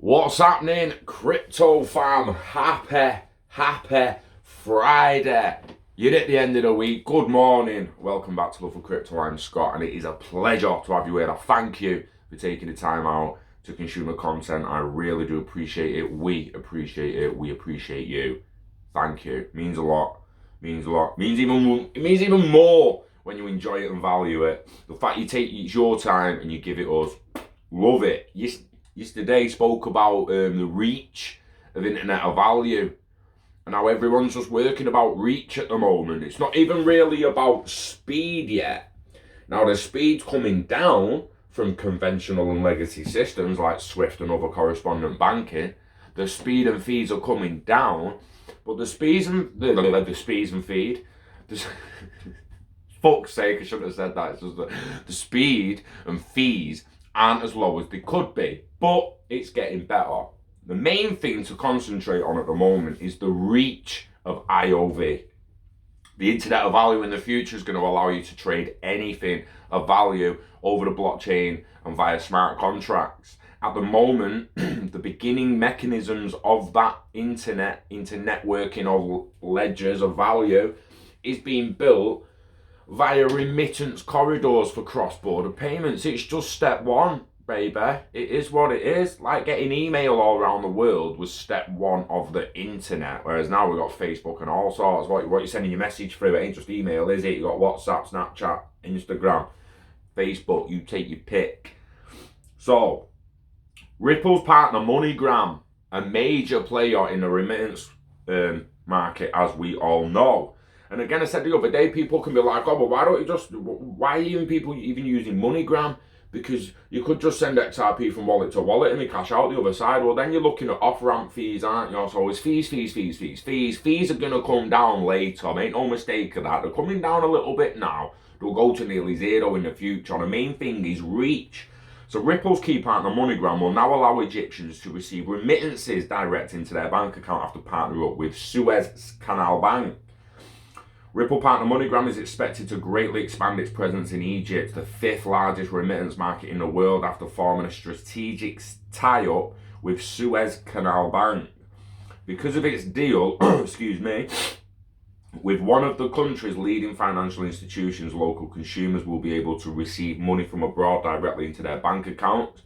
What's happening, crypto fam? Happy Friday. You're at the end of the week. Good morning. Welcome back to Love for Crypto. I'm Scott, and it is a pleasure to have you here. I thank you for taking the time out to consume the content. I really do appreciate it. We appreciate it. We appreciate you. Thank you. Means a lot. Means a lot. It means even more when you enjoy it and value it. The fact you take your time and you give it us. Love it. Yesterday spoke about the reach of internet of value and how everyone's just working about reach at the moment. It's not even really about speed yet. Now the speed's coming down from conventional and legacy systems like Swift and other correspondent banking. The speed and fees are coming down, but the speeds and feed. Fuck's sake, I shouldn't have said that. It's just the speed and fees aren't as low as they could be, but it's getting better. The main thing to concentrate on at the moment is the reach of IOV. The Internet of Value in the future is going to allow you to trade anything of value over the blockchain and via smart contracts. At the moment, the beginning mechanisms of that networking of ledgers of value is being built via remittance corridors for cross-border payments. It's just step one, baby. It is what it is. Like getting email all around the world was step one of the internet, whereas now we've got Facebook and all sorts. What you're sending your message through, it ain't just email, is it? You've got WhatsApp, Snapchat, Instagram, Facebook, you take your pick. So, Ripple's partner MoneyGram, a major player in the remittance market, as we all know. And again, I said the other day, people can be like, oh, but why are people even using MoneyGram? Because you could just send XRP from wallet to wallet and they cash out the other side. Well, then you're looking at off-ramp fees, aren't you? So it's fees. Fees are going to come down later. Make no mistake of that. They're coming down a little bit now. They'll go to nearly zero in the future. And the main thing is reach. So Ripple's key partner MoneyGram will now allow Egyptians to receive remittances direct into their bank account after partnering up with Suez Canal Bank. Ripple partner MoneyGram is expected to greatly expand its presence in Egypt, the fifth largest remittance market in the world, after forming a strategic tie-up with Suez Canal Bank. Because of its deal, with one of the country's leading financial institutions, local consumers will be able to receive money from abroad directly into their bank accounts.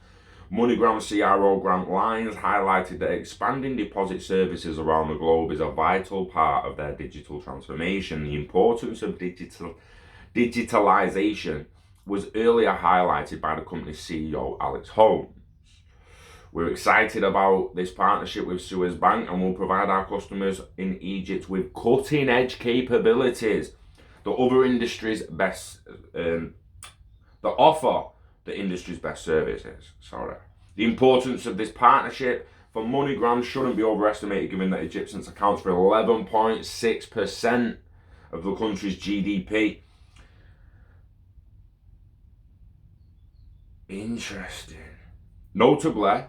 MoneyGram CRO Grant Lyons highlighted that expanding deposit services around the globe is a vital part of their digital transformation. The importance of digitalization was earlier highlighted by the company's CEO, Alex Holmes. We're excited about this partnership with Suez Bank and will provide our customers in Egypt with cutting-edge capabilities that offer the industry's best services. The importance of this partnership for MoneyGram shouldn't be overestimated, given that Egyptians account for 11.6% of the country's GDP. Interesting. Notably,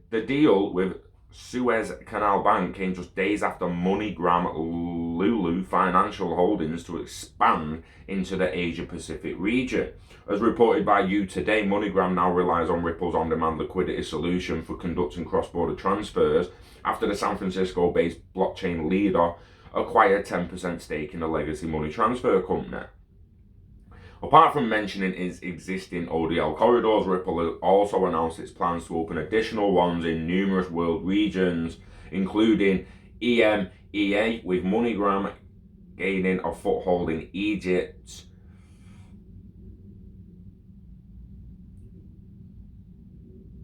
the deal with Suez Canal Bank came just days after MoneyGram Lulu Financial Holdings to expand into the Asia-Pacific region. As reported by You Today, MoneyGram now relies on Ripple's on-demand liquidity solution for conducting cross-border transfers after the San Francisco-based blockchain leader acquired 10% stake in the legacy money transfer company. Apart from mentioning its existing ODL corridors, Ripple has also announced its plans to open additional ones in numerous world regions, including EMEA, with MoneyGram gaining a foothold in Egypt.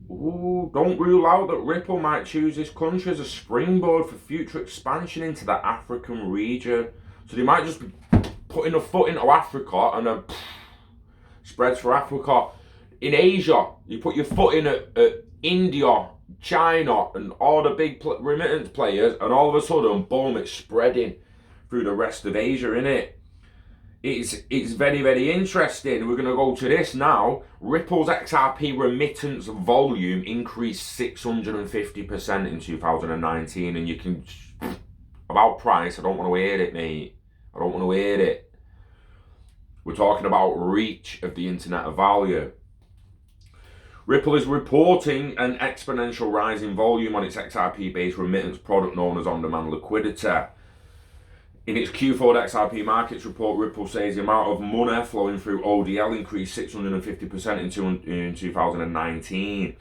Don't rule out that Ripple might choose this country as a springboard for future expansion into the African region. So they might just be putting a foot into Africa and then spreads for Africa. In Asia, you put your foot in at India, China, and all the big remittance players, and all of a sudden, boom, it's spreading through the rest of Asia, innit? It's very, very interesting. We're going to go to this now. Ripple's XRP remittance volume increased 650% in 2019, and you can, about price, I don't want to hear it, mate. I don't want to hear it. We're talking about reach of the Internet of Value. Ripple is reporting an exponential rise in volume on its XRP-based remittance product known as on-demand liquidity. In its Q4 XRP markets report, Ripple says the amount of money flowing through ODL increased 650% in 2019.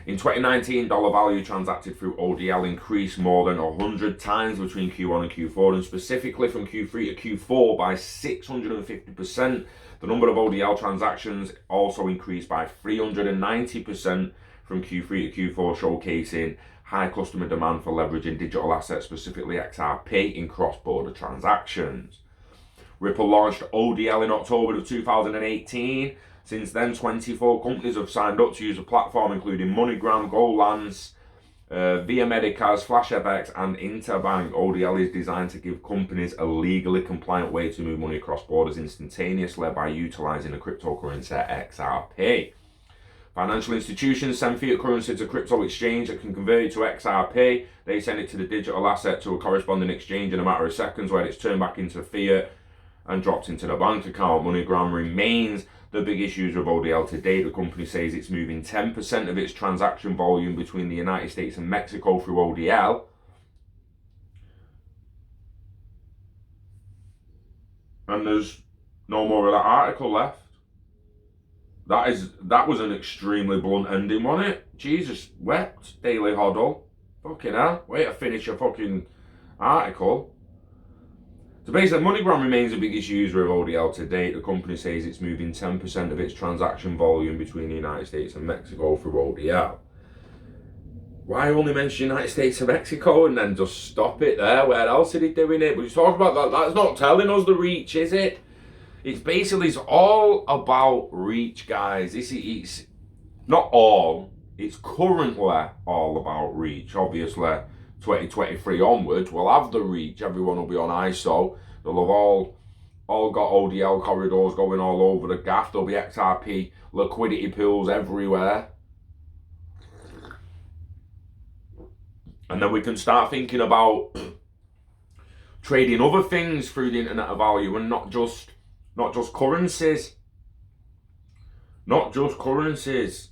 In 2019, dollar value transacted through ODL increased more than 100 times between Q1 and Q4, and specifically from Q3 to Q4 by 650%. The number of ODL transactions also increased by 390% from Q3 to Q4, showcasing high customer demand for leveraging digital assets, specifically XRP, in cross-border transactions. Ripple launched ODL in October of 2018. Since then, 24 companies have signed up to use the platform, including MoneyGram, Goldlance, Via Medicas, FlashFX, and Interbank. ODL is designed to give companies a legally compliant way to move money across borders instantaneously by utilizing the cryptocurrency XRP. Financial institutions send fiat currency to crypto exchange that can convert it to XRP. They send it to the digital asset to a corresponding exchange in a matter of seconds, where it's turned back into fiat and dropped into the bank account. MoneyGram remains the biggest user of ODL to date. The company says it's moving 10% of its transaction volume between the United States and Mexico through ODL. And there's no more of that article left. That was an extremely blunt ending, wasn't it? Jesus wept, Daily Hodl. Fucking hell. Wait to finish your fucking article. So basically, MoneyGram remains the biggest user of ODL to date. The company says it's moving 10% of its transaction volume between the United States and Mexico through ODL. Why only mention United States and Mexico and then just stop it there? Where else are they doing it? But he's talking about that. That's not telling us the reach, is it? It's all about reach, guys. It's not all. It's currently all about reach. Obviously, 2023 onwards, we'll have the reach. Everyone will be on ISO. They'll have all got ODL corridors going all over the gaff. There'll be XRP liquidity pools everywhere. And then we can start thinking about trading other things through the Internet of Value, and not just currencies. Not just currencies.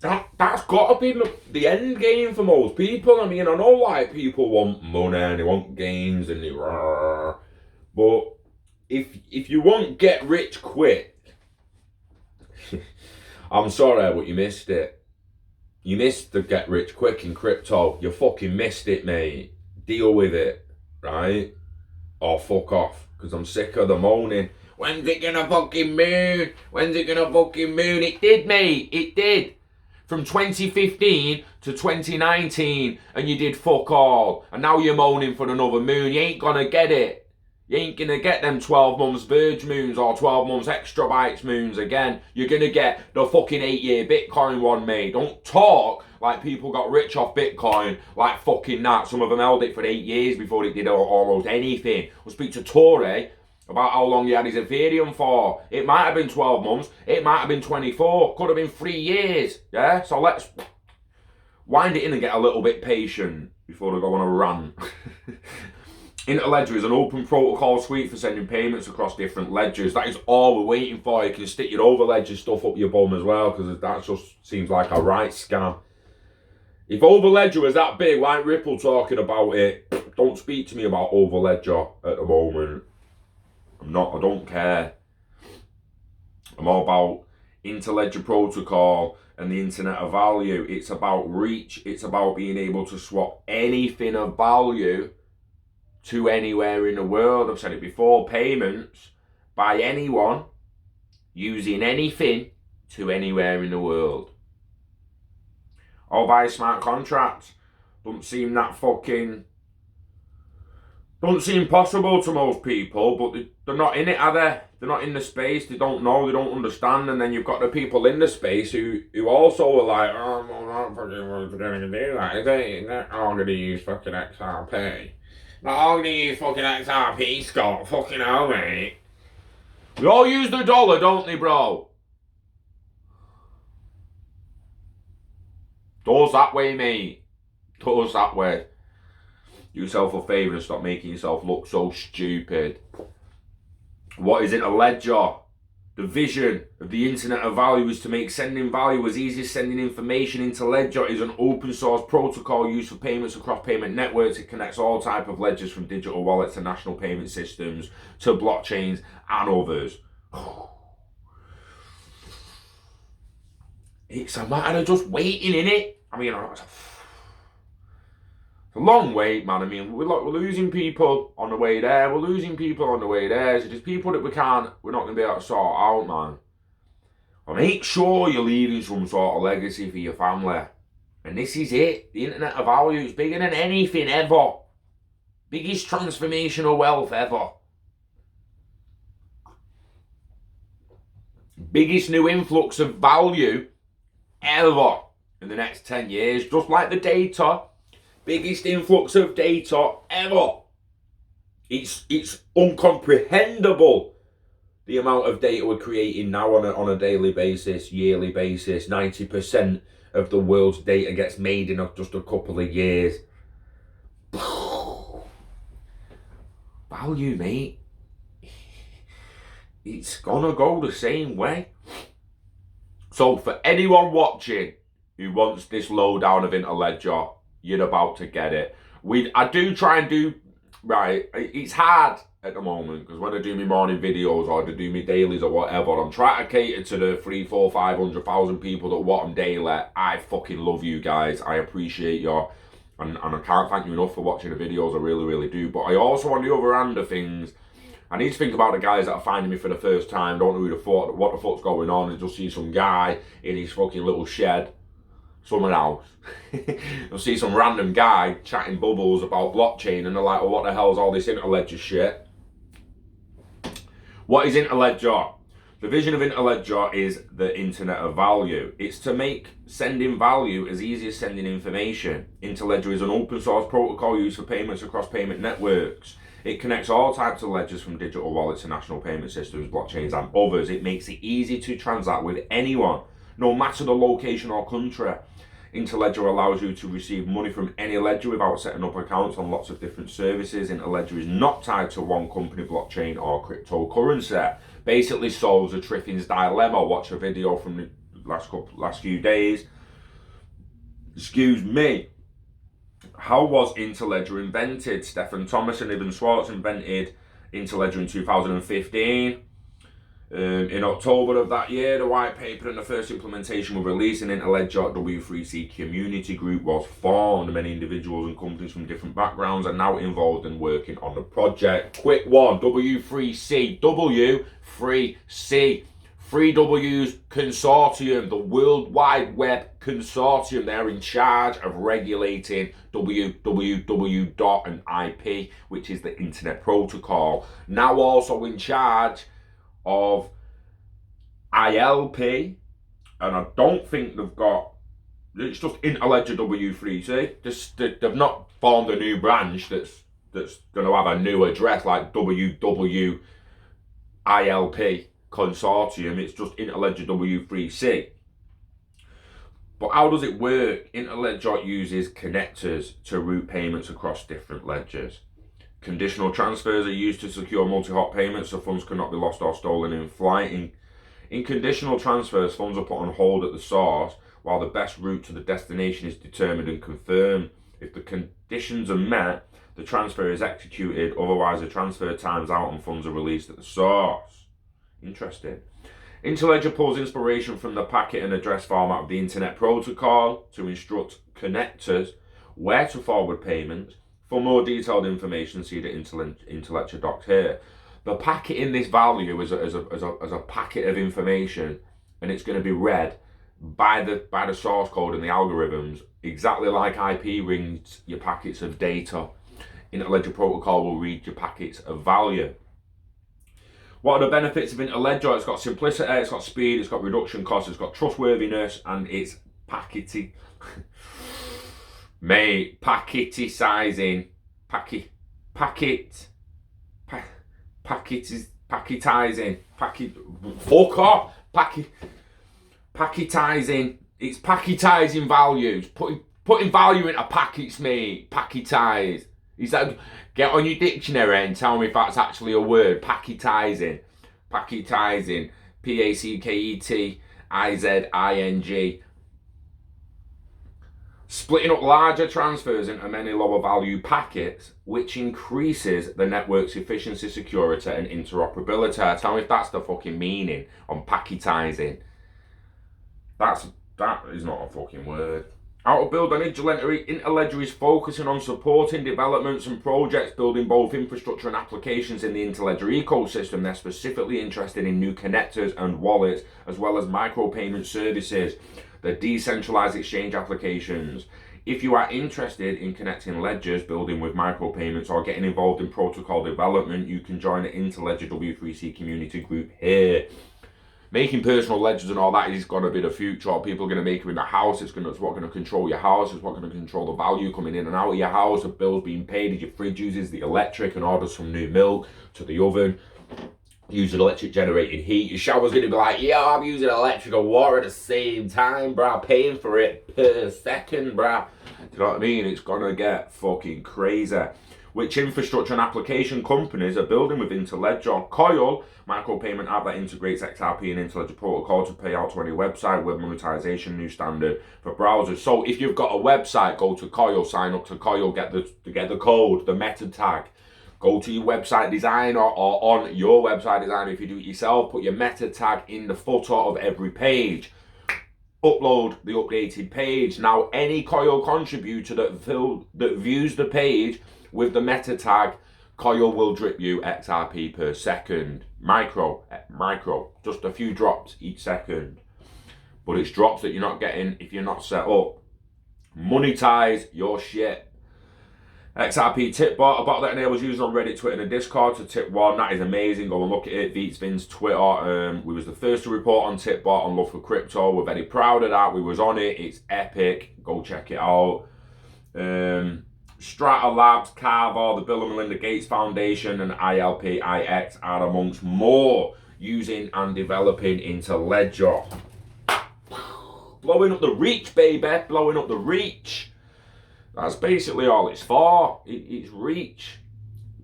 That's got to be the end game for most people. I mean, I know like people want money and they want gains and but if you want get rich quick, I'm sorry, but you missed it. You missed the get rich quick in crypto. You fucking missed it, mate. Deal with it, right? Or fuck off, because I'm sick of the moaning. When's it gonna fucking moon? When's it gonna fucking moon? It did, mate. It did. From 2015 to 2019, and you did fuck all. And now you're moaning for another moon. You ain't gonna get it. You ain't gonna get them 12 months Verge moons or 12 months Extra Bytes moons again. You're gonna get the fucking 8-year Bitcoin one, mate. Don't talk like people got rich off Bitcoin like fucking that. Some of them held it for 8 years before it did almost anything. We'll speak to Torre about how long he had his Ethereum for. It might have been 12 months. It might have been 24. Could have been 3 years. Yeah? So let's wind it in and get a little bit patient before they go on a rant. Interledger is an open protocol suite for sending payments across different ledgers. That is all we're waiting for. You can stick your Overledger stuff up your bum as well, because that just seems like a right scam. If Overledger was that big, why ain't Ripple talking about it? Don't speak to me about Overledger at the moment. I don't care. I'm all about Interledger protocol and the Internet of Value. It's about reach. It's about being able to swap anything of value to anywhere in the world. I've said it before, payments by anyone using anything to anywhere in the world. All via smart contracts. Don't seem possible to most people, but they're not in it, are they? They're not in the space, they don't know, they don't understand, and then you've got the people in the space who also are like, oh, I'm not fucking going to do that, is it? They're all going to use fucking XRP. Not all going to use fucking XRP, Scott. Fucking hell, mate. We all use the dollar, don't they, bro? Does that way, mate. Does that way. Do yourself a favour and stop making yourself look so stupid. What is a ledger? The vision of the Internet of Value is to make sending value as easy as sending information. into Ledger is an open source protocol used for payments across payment networks. It connects all types of ledgers from digital wallets to national payment systems to blockchains and others. It's a matter of just waiting, innit? I mean, it's a long wait, man. I mean, we're losing people on the way there. We're losing people on the way there. So there's people that we're not going to be able to sort out, man. Well, make sure you're leaving some sort of legacy for your family. And this is it. The Internet of Value is bigger than anything ever. Biggest transformational wealth ever. Biggest new influx of value ever in the next 10 years. Just like the data. Biggest influx of data ever. It's uncomprehendable the amount of data we're creating now on a daily basis, yearly basis. 90% of the world's data gets made in just a couple of years. Value, mate. It's gonna go the same way. So for anyone watching who wants this lowdown of Interledger, you're about to get it. I do try and do, right, it's hard at the moment, because when I do my morning videos or I do my dailies or whatever, I'm trying to cater to the 300, 400, 500,000 people that watch them daily. I fucking love you guys. I appreciate you. And I can't thank you enough for watching the videos. I really, really do. But I also, on the other hand of things, I need to think about the guys that are finding me for the first time, don't know what the fuck's going on, and just see some guy in his fucking little shed somewhere else. You'll see some random guy chatting bubbles about blockchain, and they're like, well, what the hell's all this Interledger shit? What is Interledger? The vision of Interledger is the Internet of Value. It's to make sending value as easy as sending information. Interledger is an open source protocol used for payments across payment networks. It connects all types of ledgers from digital wallets to national payment systems, blockchains and others. It makes it easy to transact with anyone, no matter the location or country. Interledger allows you to receive money from any ledger without setting up accounts on lots of different services. Interledger is not tied to one company, blockchain or cryptocurrency. Basically solves the Triffin's dilemma. Watch a video from the last few days. Excuse me. How was Interledger invented? Stephen Thomas and Ibn Schwartz invented Interledger in 2015. In October of that year, the white paper and the first implementation were released, and Interledger W3C community group was formed. Many individuals and companies from different backgrounds are now involved in working on the project. Quick one, W3C, W3C. 3Ws Consortium, the World Wide Web Consortium. They're in charge of regulating www and IP, which is the Internet Protocol. Now also in charge of ILP, and I don't think they've got, it's just Interledger W3C. They've not formed a new branch that's going to have a new address like WWILP Consortium. It's just Interledger W3C. But how does it work? Interledger uses connectors to route payments across different ledgers. Conditional transfers are used to secure multi-hop payments so funds cannot be lost or stolen in flight. In conditional transfers, funds are put on hold at the source while the best route to the destination is determined and confirmed. If the conditions are met, the transfer is executed, otherwise the transfer times out and funds are released at the source. Interesting. Interledger pulls inspiration from the packet and address format of the Internet Protocol to instruct connectors where to forward payments. For more detailed information, see the Interledger docs here. The packet in this value is a packet of information, and it's going to be read by the source code and the algorithms, exactly like IP reads your packets of data. Interledger Protocol will read your packets of value. What are the benefits of Interledger? It's got simplicity, it's got speed, it's got reduction costs, it's got trustworthiness, and it's packetizing. Mate, packetizing. Fuck off. Packetizing. It's packetizing values. Putting value into packets, mate. Packetize. He's like, get on your dictionary and tell me if that's actually a word. Packetizing. Packetizing. Packetizing. Splitting up larger transfers into many lower value packets, which increases the network's efficiency, security, and interoperability. Tell me if that's the fucking meaning on packetizing. That is not a fucking word. How to build an Interledger is focusing on supporting developments and projects building both infrastructure and applications in the Interledger ecosystem. They're specifically interested in new connectors and wallets, as well as micropayment services, the decentralized exchange applications. If you are interested in connecting ledgers, building with micropayments, or getting involved in protocol development, you can join the Interledger W3C community group here. Making personal ledgers and all that is going to be the future. People are going to make them in the house. It's what's going to control your house. It's what's going to control the value coming in and out of your house. The bills being paid as your fridge uses the electric and orders some new milk to the oven. Using electric generated heat. Your shower's going to be like, yeah, I'm using electric and water at the same time, bruh. Paying for it per second, bruh. Do you know what I mean? It's going to get fucking crazy. Which infrastructure and application companies are building with Interledger? Coil, micropayment app that integrates XRP and Interledger protocol to pay out to any website. Web monetization, new standard for browsers. So if you've got a website, go to Coil, sign up to Coil, get the code, the meta tag. Go to your website designer or on your website designer if you do it yourself. Put your meta tag in the footer of every page. Upload the updated page. Now, any Coil contributor that views the page with the meta tag, Coil will drip you XRP per second. Micro, just a few drops each second. But it's drops that you're not getting if you're not set up. Monetize your shit. XRP tip bot, a bot that enables users on Reddit, Twitter, and Discord to tip one. That is amazing. Go and look at it. Vin's Twitter. We was the first to report on tip bot on Love for Crypto. We're very proud of that. We was on it. It's epic. Go check it out. Strata Labs, Carver, the Bill and Melinda Gates Foundation, and ILPIX are amongst more using and developing Interledger. Blowing up the reach, baby. Blowing up the reach. That's basically all it's for. It's reach.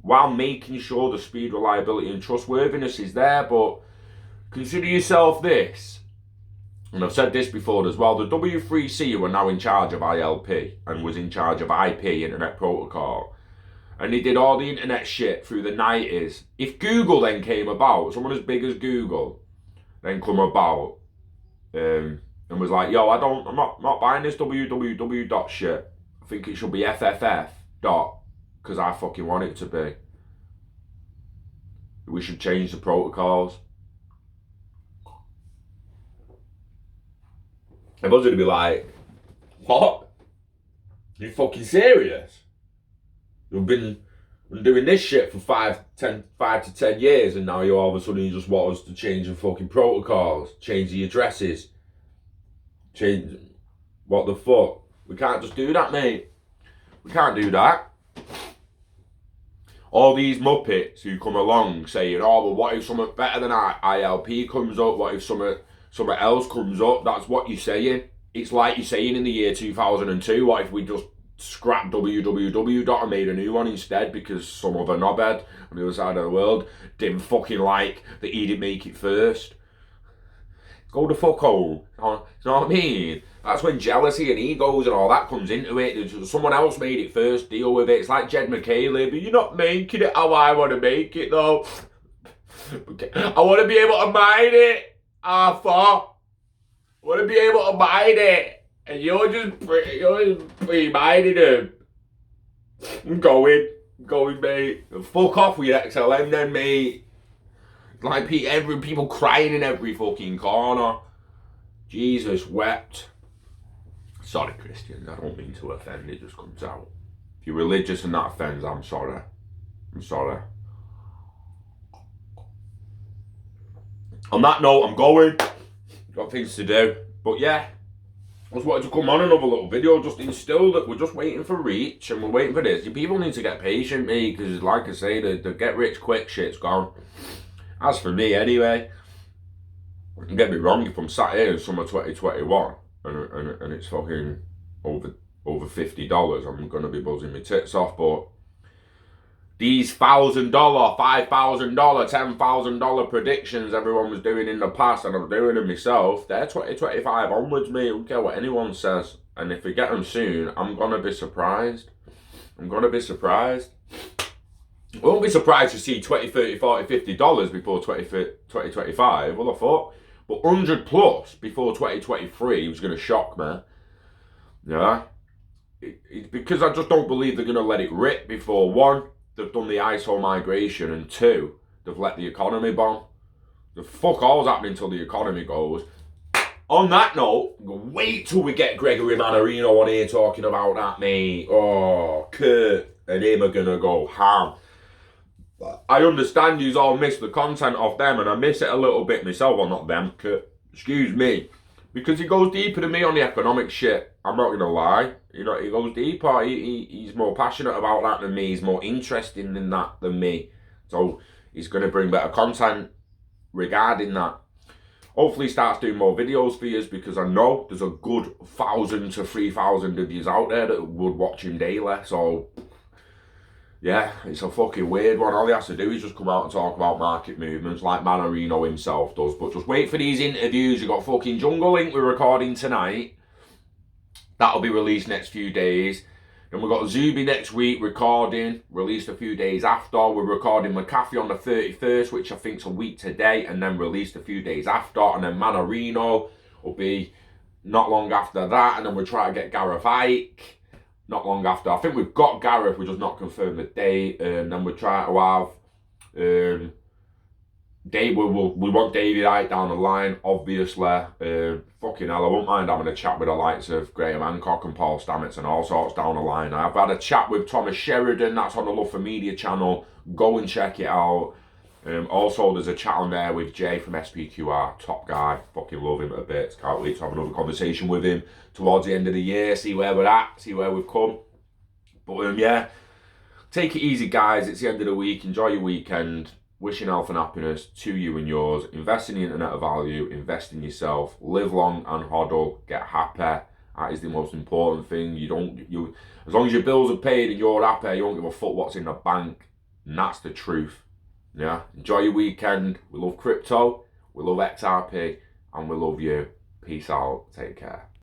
While making sure the speed, reliability, and trustworthiness is there. But consider yourself this. And I've said this before as well. The W3C were now in charge of ILP and was in charge of IP, Internet Protocol. And they did all the internet shit through the 90s. If Google then came about, someone as big as Google then come about and was like, yo, I'm not buying this www dot shit. I think it should be FFF dot, because I fucking want it to be. We should change the protocols. Everyone's gonna be like, what? You fucking serious? You've been doing this shit for 5 to 10 years, and now you all of a sudden you just want us to change the fucking protocols, change the addresses, change what the fuck? We can't just do that, mate. We can't do that. All these muppets who come along saying, oh, well, what if something better than ILP comes up? What if something else comes up? That's what you're saying. It's like you're saying in the year 2002, what if we just scrapped www and made a new one instead because some other knobhead on the other side of the world didn't fucking like that he didn't make it first? Go the fuck home. You know what I mean? That's when jealousy and egos and all that comes into it. Someone else made it first, deal with it. It's like Jed McCaleb, but you're not making it how I want to make it though. I want to be able to mine it, Arthur. I want to be able to mine it. And you're just pre-mining them. I'm going, mate. Fuck off with your XLM then, mate. Like people crying in every fucking corner. Jesus wept. Sorry, Christians, I don't mean to offend, it just comes out. If you're religious and that offends, I'm sorry. On that note, I'm going. Got things to do. But yeah, I just wanted to come on another little video, just instill that we're just waiting for reach and we're waiting for this. You people need to get patient, mate, because like I say, the get rich quick shit's gone. As for me, anyway, don't get me wrong, if I'm sat here in summer 2021 and it's fucking over $50, I'm going to be buzzing my tits off, but these $1,000, $5,000, $10,000 predictions everyone was doing in the past, and I'm doing them myself, they're 2025 onwards, mate. I don't care what anyone says. And if we get them soon, I'm going to be surprised. I'm going to be surprised. I won't be surprised to see $20, $30, $40, $50 before 2025. Well, I thought. But 100 plus before 2023 was going to shock me. Yeah. It's because I just don't believe they're going to let it rip before, one, they've done the ISO migration, and two, they've let the economy bomb. The fuck all's happening until the economy goes. On that note, wait till we get Gregory Mannarino on here talking about that, mate. Oh, Kurt and him are going to go ham. I understand you all miss the content of them, and I miss it a little bit myself. Well, not them, Kurt. Excuse me. Because he goes deeper than me on the economic shit. I'm not going to lie. You know, he goes deeper. He's more passionate about that than me. He's more interested in that than me. So he's going to bring better content regarding that. Hopefully he starts doing more videos for you, because I know there's a good 1,000 to 3,000 of you out there that would watch him daily. So yeah, it's a fucking weird one. All he has to do is just come out and talk about market movements like Mannarino himself does. But just wait for these interviews. You've got fucking Jungle Link we're recording tonight. That'll be released next few days. Then we've got Zuby next week recording, released a few days after. We're recording McAfee on the 31st, which I think's a week today, and then released a few days after. And then Mannarino will be not long after that. And then we'll try to get Gareth Ike not long after. I think we've got Gareth, we just not confirmed the date. And then we'll try to have Dave. We want David Icke down the line, obviously. Fucking hell, I won't mind having a chat with the likes of Graham Hancock and Paul Stamets and all sorts down the line. I've had a chat with Thomas Sheridan, that's on the Love for Media channel. Go and check it out. Also, there's a chat on there with Jay from SPQR, top guy. Fucking love him a bit. Can't wait to have another conversation with him towards the end of the year, see where we're at, see where we've come. But yeah, take it easy, guys. It's the end of the week. Enjoy your weekend. Wishing health and happiness to you and yours. Invest in the internet of value. Invest in yourself. Live long and hodl. Get happy. That is the most important thing. As long as your bills are paid and you're happy, you don't give a fuck what's in the bank. And that's the truth. Yeah. Enjoy your weekend. We love crypto. We love XRP. And we love you. Peace out. Take care.